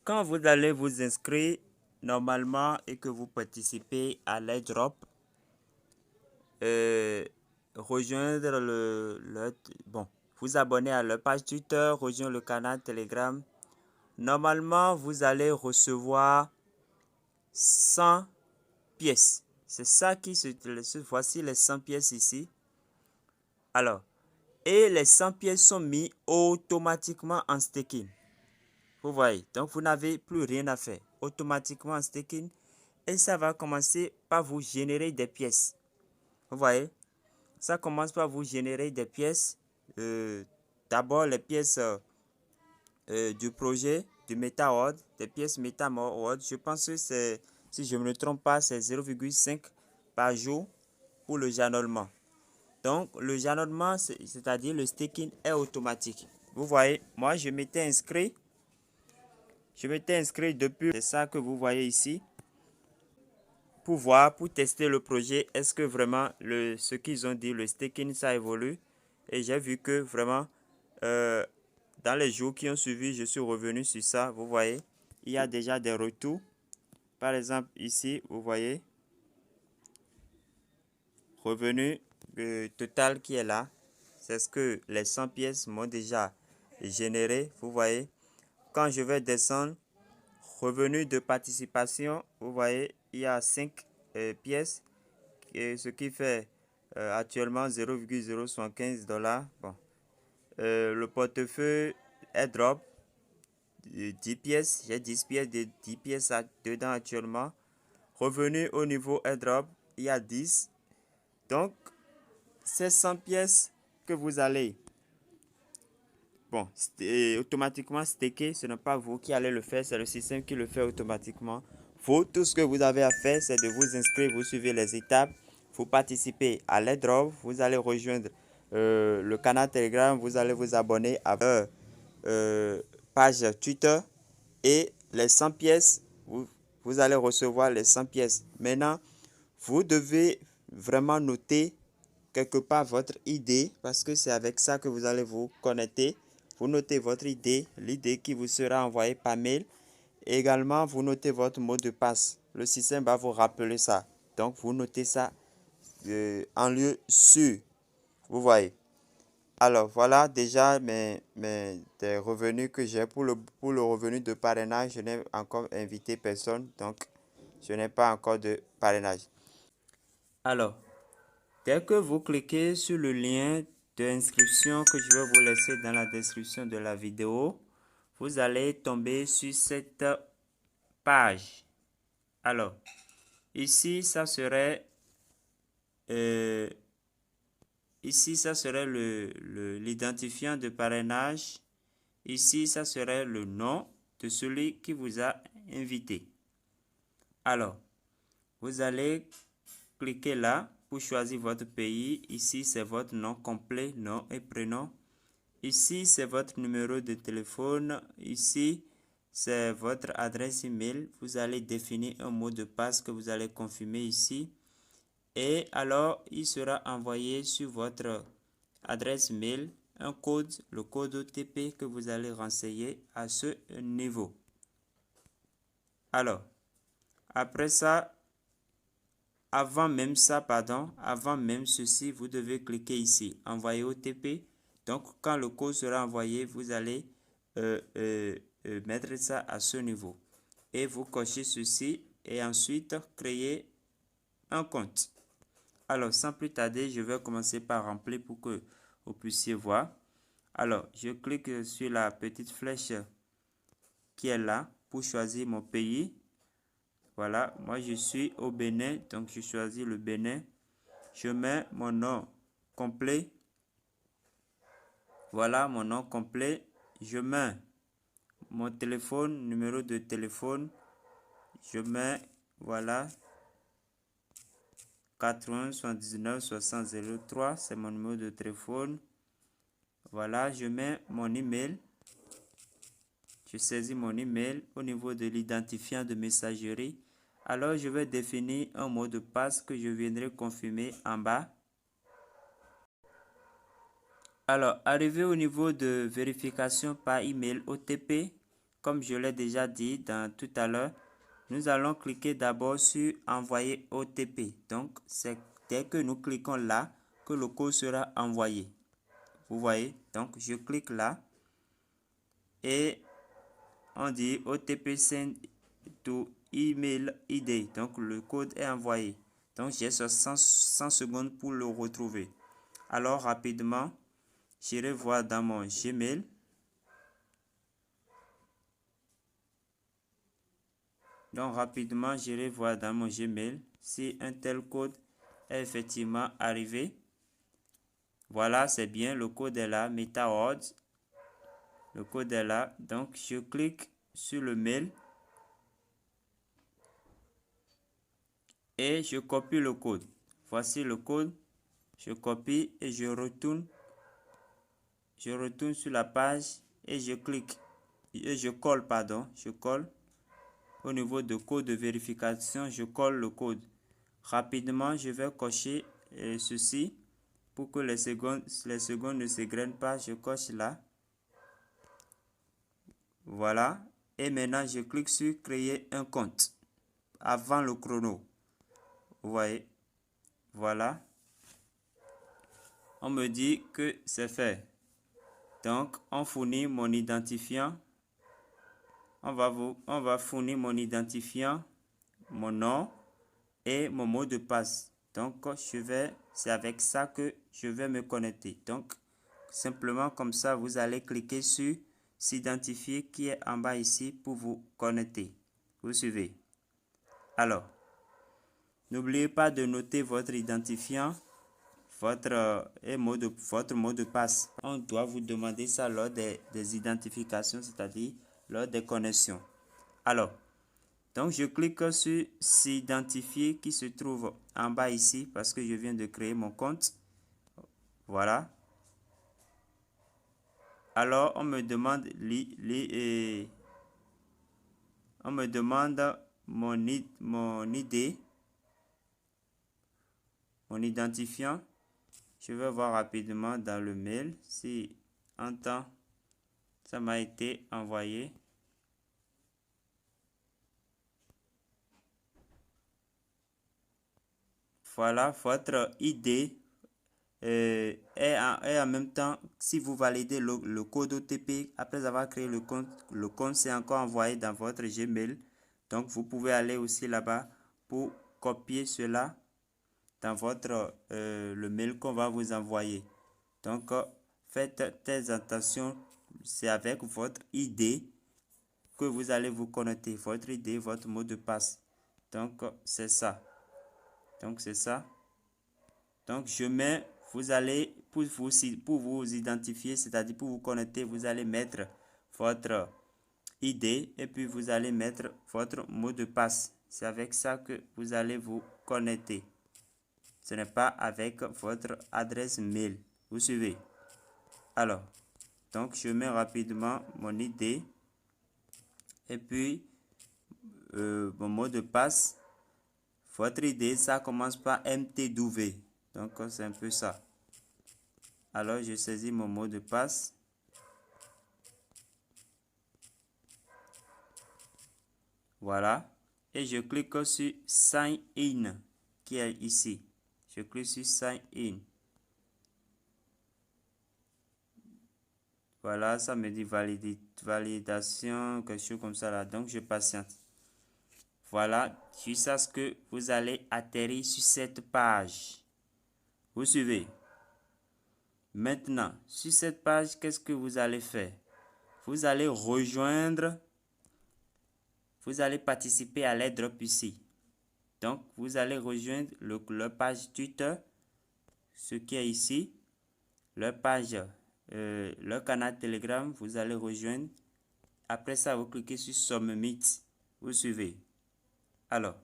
Quand vous allez vous inscrire normalement et que vous participez à l'airdrop, rejoindre bon, vous abonner à leur page Twitter, rejoindre le canal Telegram. Normalement, vous allez recevoir 100 pièces. C'est ça qui voici les 100 pièces ici. Alors, et les 100 pièces sont mis automatiquement en staking. Vous voyez, donc vous n'avez plus rien à faire. Automatiquement en staking. Et ça va commencer par vous générer des pièces. Vous voyez, ça commence par vous générer des pièces. D'abord les pièces du projet du MetaWord, des pièces MetaWord. Je pense que c'est, si je ne me trompe pas, c'est 0,5 par jour pour le jalonnement. Donc le jalonnement, c'est-à-dire le staking est automatique. Vous voyez, moi je m'étais inscrit. Depuis. C'est ça que vous voyez ici. Pour voir, pour tester le projet, est-ce que vraiment ce qu'ils ont dit, le staking, ça évolue. Et j'ai vu que vraiment, dans les jours qui ont suivi, je suis revenu sur ça. Vous voyez, il y a déjà des retours. Par exemple, ici, vous voyez, revenu total qui est là. C'est ce que les 100 pièces m'ont déjà généré. Vous voyez, quand je vais descendre, revenu de participation, vous voyez, il y a 5 pièces, ce qui fait actuellement 0,075 $. Bon. Le portefeuille airdrop, 10 pièces, j'ai 10 pièces, 10 pièces dedans actuellement. Revenu au niveau airdrop, il y a 10. Donc, ces 100 pièces que vous allez automatiquement staker, ce n'est pas vous qui allez le faire, c'est le système qui le fait automatiquement. Vous, tout ce que vous avez à faire, c'est de vous inscrire, vous suivez les étapes, vous participez à l'airdrop, vous allez rejoindre le canal Telegram, vous allez vous abonner à leur page Twitter et les 100 pièces, vous allez recevoir les 100 pièces. Maintenant, vous devez vraiment noter quelque part votre idée parce que c'est avec ça que vous allez vous connecter. Vous notez votre idée, l'idée qui vous sera envoyée par mail. Également, vous notez votre mot de passe. Le système va vous rappeler ça. Donc, vous notez ça en lieu sûr. Vous voyez. Alors, voilà déjà des revenus que j'ai. Pour le revenu de parrainage, je n'ai encore invité personne. Donc, je n'ai pas encore de parrainage. Alors, dès que vous cliquez sur le lien d'inscription que je vais vous laisser dans la description de la vidéo, vous allez tomber sur cette page. Alors, ici, ça serait l'identifiant de parrainage. Ici, ça serait le nom de celui qui vous a invité. Alors, vous allez cliquer là pour choisir votre pays. Ici, c'est votre nom complet, nom et prénom. Ici, c'est votre numéro de téléphone. Ici, c'est votre adresse email. Vous allez définir un mot de passe que vous allez confirmer ici. Et alors, il sera envoyé sur votre adresse mail un code, le code OTP que vous allez renseigner à ce niveau. Alors, après ça, avant même ceci, vous devez cliquer ici, envoyer OTP. Donc, quand le code sera envoyé, vous allez mettre ça à ce niveau. Et vous cochez ceci et ensuite créer un compte. Alors, sans plus tarder, je vais commencer par remplir pour que vous puissiez voir. Alors, je clique sur la petite flèche qui est là pour choisir mon pays. Voilà, moi je suis au Bénin, donc je choisis le Bénin. Je mets mon nom complet. Voilà mon nom complet. Je mets mon téléphone, numéro de téléphone. Je mets, voilà, 80 79 60 03, c'est mon numéro de téléphone. Voilà, je mets mon email. Je saisis mon email au niveau de l'identifiant de messagerie. Alors, je vais définir un mot de passe que je viendrai confirmer en bas. Alors, arrivé au niveau de vérification par email OTP, comme je l'ai déjà dit tout à l'heure, nous allons cliquer d'abord sur envoyer OTP. Donc, c'est dès que nous cliquons là que le code sera envoyé. Vous voyez? Donc, je clique là et on dit OTP send to email ID. Donc, le code est envoyé. Donc, j'ai 100 secondes pour le retrouver. Alors, rapidement, j'irai voir dans mon Gmail. Donc, rapidement, j'irai voir dans mon Gmail si un tel code est effectivement arrivé. Voilà, c'est bien, le code est là, MetaWords. Le code est là. Donc, je clique sur le mail et je copie le code. Voici le code. Je copie et je retourne. Je retourne sur la page et je clique. Et je colle, pardon. Je colle. Au niveau de code de vérification, je colle le code. Rapidement, je vais cocher ceci pour que les secondes ne s'égrènent pas. Je coche là. Voilà. Et maintenant, je clique sur créer un compte avant le chrono. Vous voyez. Voilà. On me dit que c'est fait. Donc, on fournit mon identifiant. On va fournir mon identifiant, mon nom et mon mot de passe. Donc, c'est avec ça que je vais me connecter. Donc, simplement comme ça, vous allez cliquer sur s'identifier qui est en bas ici pour vous connecter. Vous suivez. Alors, n'oubliez pas de noter votre identifiant, votre mot de passe. On doit vous demander ça lors des identifications, c'est-à-dire lors des connexions. Alors, donc je clique sur s'identifier qui se trouve en bas ici parce que je viens de créer mon compte. Voilà. Alors, on me demande mon ID, mon identifiant. Je vais voir rapidement dans le mail si en temps ça m'a été envoyé. Voilà, votre ID et en même temps, si vous validez le code OTP après avoir créé le compte c'est encore envoyé dans votre Gmail. Donc, vous pouvez aller aussi là-bas pour copier cela dans le mail qu'on va vous envoyer. Donc, faites très attention, c'est avec votre ID que vous allez vous connecter, votre ID, votre mot de passe. Donc, c'est ça. Donc, c'est ça. Donc, vous allez, pour vous identifier, c'est-à-dire pour vous connecter, vous allez mettre votre ID et puis vous allez mettre votre mot de passe. C'est avec ça que vous allez vous connecter. Ce n'est pas avec votre adresse mail. Vous suivez? Alors, donc je mets rapidement mon ID et puis mon mot de passe. Votre ID, ça commence par MTW. Donc, c'est un peu ça. Alors, je saisis mon mot de passe. Voilà. Et je clique sur Sign In, qui est ici. Je clique sur Sign In. Voilà, ça me dit validation, quelque chose comme ça là. Donc, je patiente. Voilà, jusqu'à ce que vous allez atterrir sur cette page. Vous suivez? Maintenant, sur cette page, qu'est-ce que vous allez faire? Vous allez participer à l'airdrop ici. Donc, vous allez rejoindre leur page Twitter, ce qui est ici, leur page, leur canal Telegram, vous allez rejoindre. Après ça, vous cliquez sur Submit. Vous suivez. Alors,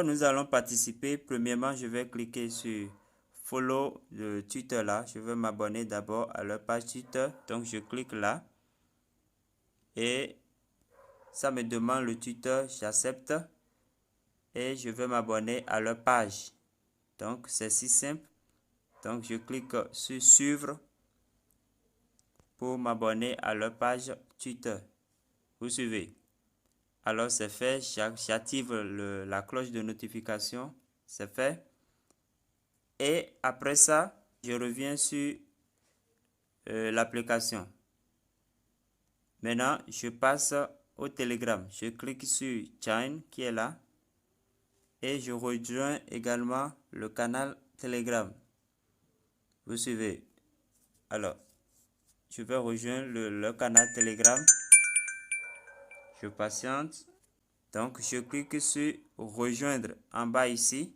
nous allons participer. Premièrement, je vais cliquer sur Follow le Twitter là. Je vais m'abonner d'abord à leur page Twitter. Donc, je clique là. Et ça me demande le Twitter. J'accepte. Et je vais m'abonner à leur page. Donc, c'est si simple. Donc, je clique sur Suivre. pour m'abonner à leur page Twitter. Vous suivez. Alors c'est fait, j'active la cloche de notification, c'est fait. Et après ça, je reviens sur l'application. Maintenant, je passe au Telegram. Je clique sur Join qui est là. Et je rejoins également le canal Telegram. Vous suivez. Alors, je vais rejoindre le canal Telegram. Je patiente. Donc, je clique sur rejoindre en bas ici.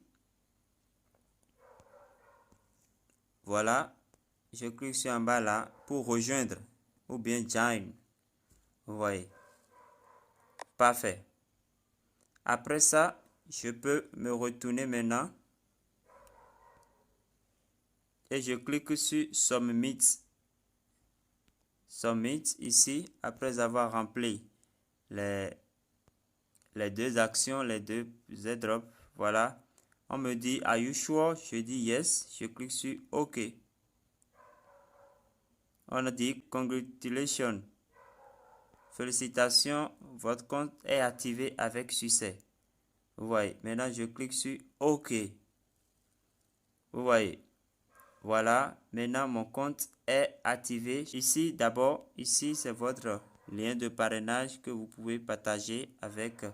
Voilà. Je clique sur en bas là pour rejoindre ou bien join. Vous voyez. Parfait. Après ça, je peux me retourner maintenant. Et je clique sur Submit. Submit ici, après avoir rempli les deux actions, les deux airdrops. Voilà. On me dit, are you sure? Je dis yes. Je clique sur OK. On a dit, congratulations. Félicitations, votre compte est activé avec succès. Vous voyez. Maintenant, je clique sur OK. Vous voyez. Voilà. Maintenant, mon compte est activé. Ici, d'abord, ici, c'est votre lien de parrainage que vous pouvez partager avec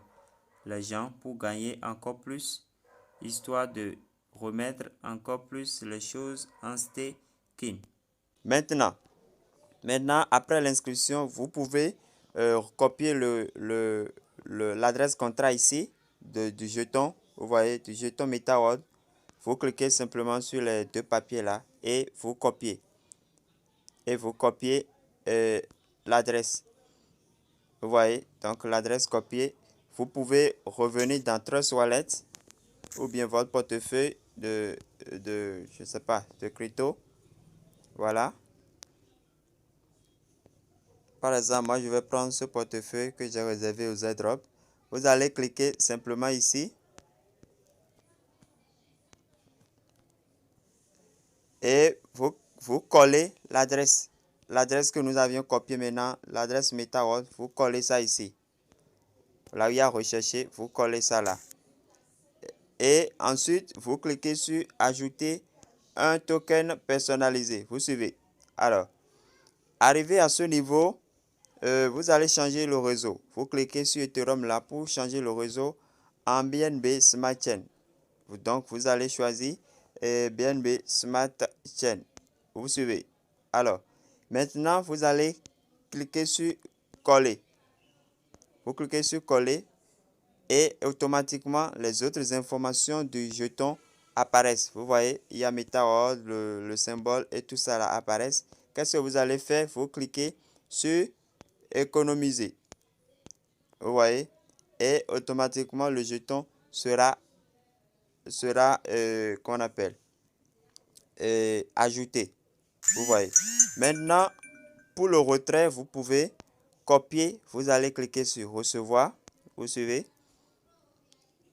les gens pour gagner encore plus, histoire de remettre encore plus les choses en staking. Maintenant, après l'inscription, vous pouvez copier l'adresse contrat ici du jeton. Vous voyez, du jeton MetaWorld. Vous cliquez simplement sur les deux papiers là et vous copiez. Et vous copiez l'adresse. Vous voyez, donc l'adresse copiée. Vous pouvez revenir dans Trust Wallet ou bien votre portefeuille je sais pas, de crypto. Voilà. Par exemple, moi je vais prendre ce portefeuille que j'ai réservé aux airdrops. Vous allez cliquer simplement ici. Et vous collez l'adresse. L'adresse que nous avions copiée maintenant, l'adresse MetaWorld, vous collez ça ici. Là où il y a recherché, vous collez ça là. Et ensuite, vous cliquez sur ajouter un token personnalisé. Vous suivez. Alors, arrivé à ce niveau, vous allez changer le réseau. Vous cliquez sur Ethereum là pour changer le réseau en BNB Smart Chain. Donc, vous allez choisir BNB Smart Chain. Vous suivez. Alors, maintenant, vous allez cliquer sur coller. Vous cliquez sur coller et automatiquement, les autres informations du jeton apparaissent. Vous voyez, il y a MetaWorld, le symbole et tout ça là apparaissent. Qu'est-ce que vous allez faire? Vous cliquez sur économiser. Vous voyez, et automatiquement, le jeton sera qu'on appelle ajouté. Vous voyez. Maintenant, pour le retrait, vous pouvez copier. Vous allez cliquer sur recevoir. Vous suivez.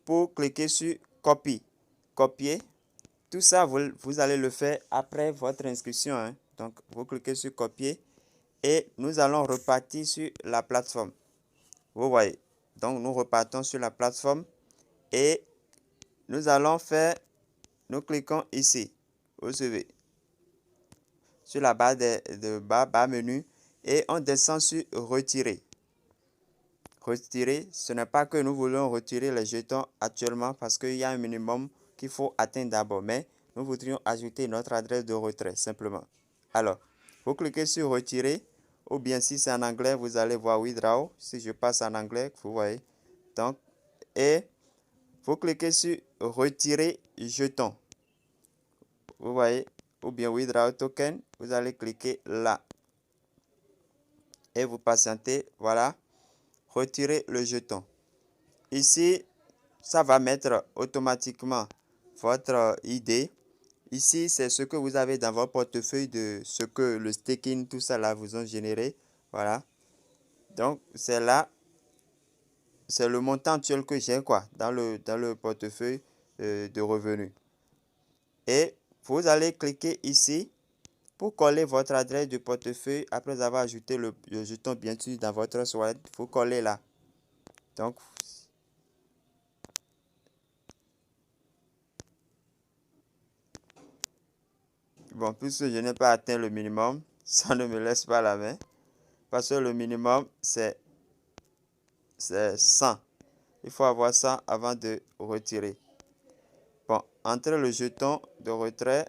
Pour cliquer sur copie. Copier. Tout ça, vous allez le faire après votre inscription. Hein. Donc, vous cliquez sur copier. Et nous allons repartir sur la plateforme. Vous voyez. Donc, nous repartons sur la plateforme. Et nous allons faire, nous cliquons ici. Vous suivez. Sur la barre barre menu. Et on descend sur retirer. Retirer, ce n'est pas que nous voulons retirer les jetons actuellement parce qu'il y a un minimum qu'il faut atteindre d'abord. Mais nous voudrions ajouter notre adresse de retrait simplement. Alors, vous cliquez sur retirer ou bien si c'est en anglais, vous allez voir withdraw. Si je passe en anglais, vous voyez. Donc, et vous cliquez sur retirer jeton. Vous voyez, ou bien withdraw token, vous allez cliquer là. Et vous patientez, voilà. Retirer le jeton. Ici, ça va mettre automatiquement votre ID. Ici, c'est ce que vous avez dans votre portefeuille de ce que le staking, tout ça là vous ont généré. Voilà. Donc, c'est là, c'est le montant actuel que j'ai quoi dans le portefeuille de revenus. Et vous allez cliquer ici pour coller votre adresse de portefeuille, après avoir ajouté le jeton bien sûr dans votre wallet, il faut coller là. Donc, bon, puisque je n'ai pas atteint le minimum, ça ne me laisse pas la main. Parce que le minimum, c'est 100. Il faut avoir 100 avant de retirer. Bon, entre le jeton de retrait,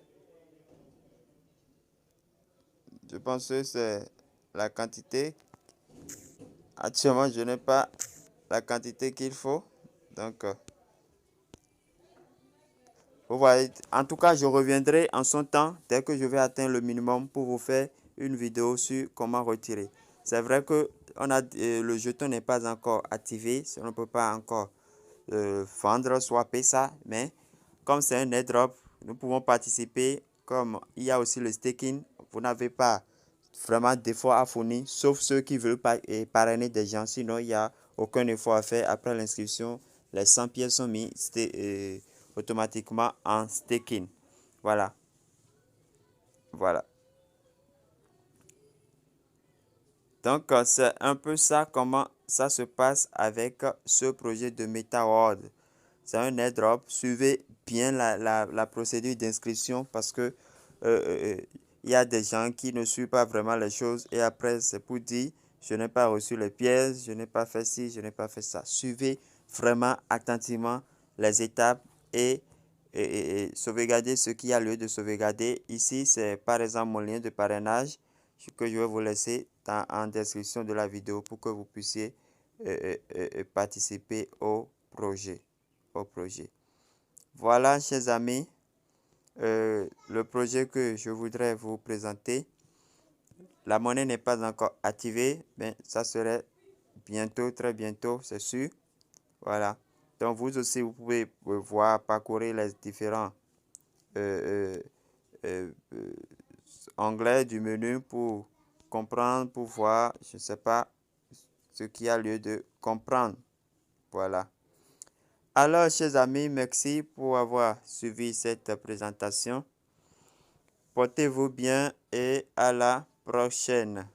je pense que c'est la quantité. Actuellement, je n'ai pas la quantité qu'il faut. Donc, vous voyez, en tout cas, je reviendrai en son temps dès que je vais atteindre le minimum pour vous faire une vidéo sur comment retirer. C'est vrai que le jeton n'est pas encore activé, on ne peut pas encore vendre, swapper ça, mais comme c'est un airdrop, nous pouvons participer. Comme il y a aussi le staking, vous n'avez pas vraiment d'efforts à fournir, sauf ceux qui veulent parrainer des gens. Sinon, il n'y a aucun effort à faire. Après l'inscription, les 100 pièces sont mis automatiquement en staking. Voilà. Voilà. Donc, c'est un peu ça, comment ça se passe avec ce projet de MetaWorld. C'est un airdrop. Suivez bien la procédure d'inscription parce que il y a des gens qui ne suivent pas vraiment les choses et après c'est pour dire je n'ai pas reçu les pièces, je n'ai pas fait ci, je n'ai pas fait ça. Suivez vraiment attentivement les étapes et sauvegardez ce qu'il y a lieu de sauvegarder. Ici, c'est par exemple mon lien de parrainage que je vais vous laisser en description de la vidéo pour que vous puissiez participer au projet. Voilà, chers amis, le projet que je voudrais vous présenter. La monnaie n'est pas encore activée, mais ça serait bientôt, très bientôt, c'est sûr. Voilà. Donc, vous aussi, vous pouvez voir, parcourir les différents onglets du menu pour comprendre, pour voir, je ne sais pas, ce qu'il y a lieu de comprendre. Voilà. Alors, chers amis, merci pour avoir suivi cette présentation. Portez-vous bien et à la prochaine.